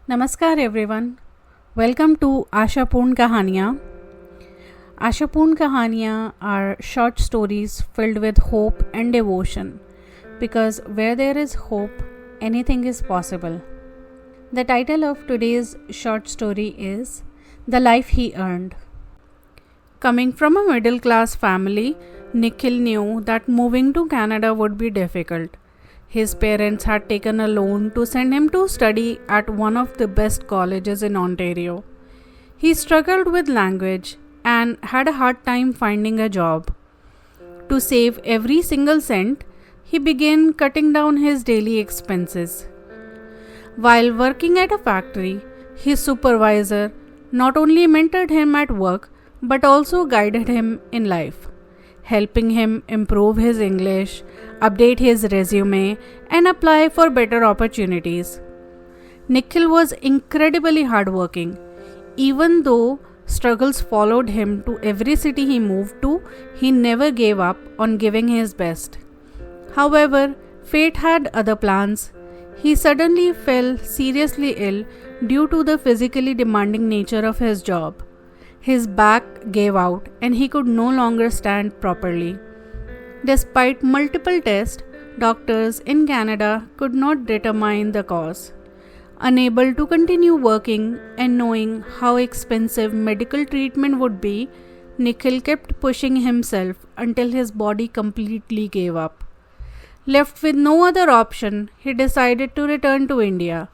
नमस्कार everyone, welcome to Ashapurna कहानियाँ. आशापूर्ण कहानियाँ are short stories filled with hope and devotion because where there is hope, anything is possible. The title of today's short story is The Life He Earned. Coming from a middle class family, Nikhil knew that moving to Canada would be difficult. His parents had taken a loan to send him to study at one of the best colleges in Ontario. He struggled with language and had a hard time finding a job. To save every single cent, he began cutting down his daily expenses. While working at a factory, his supervisor not only mentored him at work but also guided him in life, helping him improve his English, update his resume, and apply for better opportunities. Nikhil was incredibly hardworking. Even though struggles followed him to every city he moved to, he never gave up on giving his best. However, fate had other plans. He suddenly fell seriously ill due to the physically demanding nature of his job. His back gave out and he could no longer stand properly. Despite multiple tests, doctors in Canada could not determine the cause. Unable to continue working and knowing how expensive medical treatment would be, Nikhil kept pushing himself until his body completely gave up. Left with no other option, he decided to return to India.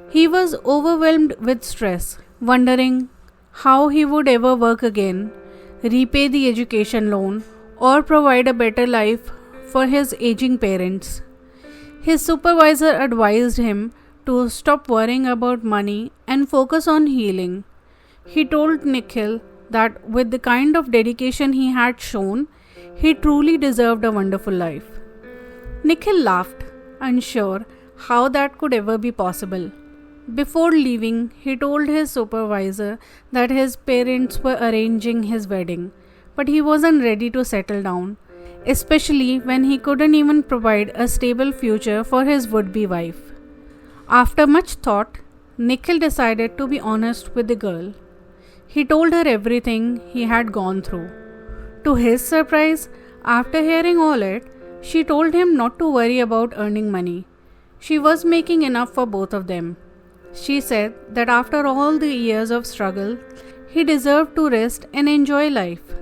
He was overwhelmed with stress, wondering how he would ever work again, repay the education loan, or provide a better life for his aging parents. His supervisor advised him to stop worrying about money and focus on healing. He told Nikhil that with the kind of dedication he had shown, he truly deserved a wonderful life. Nikhil laughed, unsure how that could ever be possible. Before leaving, he told his supervisor that his parents were arranging his wedding, but he wasn't ready to settle down, especially when he couldn't even provide a stable future for his would-be wife. After much thought, Nikhil decided to be honest with the girl. He told her everything he had gone through. To his surprise, after hearing all it, she told him not to worry about earning money. She was making enough for both of them. She said that after all the years of struggle, he deserved to rest and enjoy life.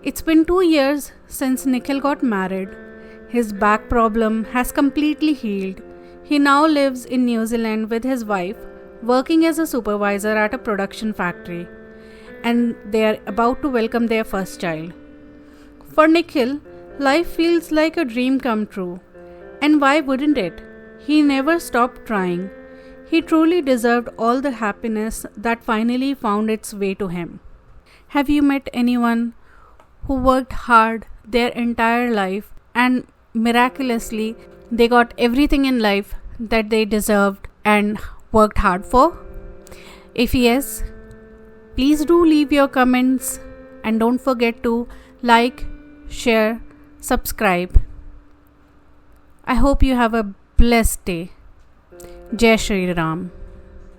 It's been 2 years since Nikhil got married. His back problem has completely healed. He now lives in New Zealand with his wife, working as a supervisor at a production factory, and they are about to welcome their first child. For Nikhil, life feels like a dream come true. And why wouldn't it? He never stopped trying. He truly deserved all the happiness that finally found its way to him. Have you met anyone who worked hard their entire life and miraculously they got everything in life that they deserved and worked hard for? If yes, please do leave your comments and don't forget to like, share, subscribe. I hope you have a blessed day. Jai Shri Ram.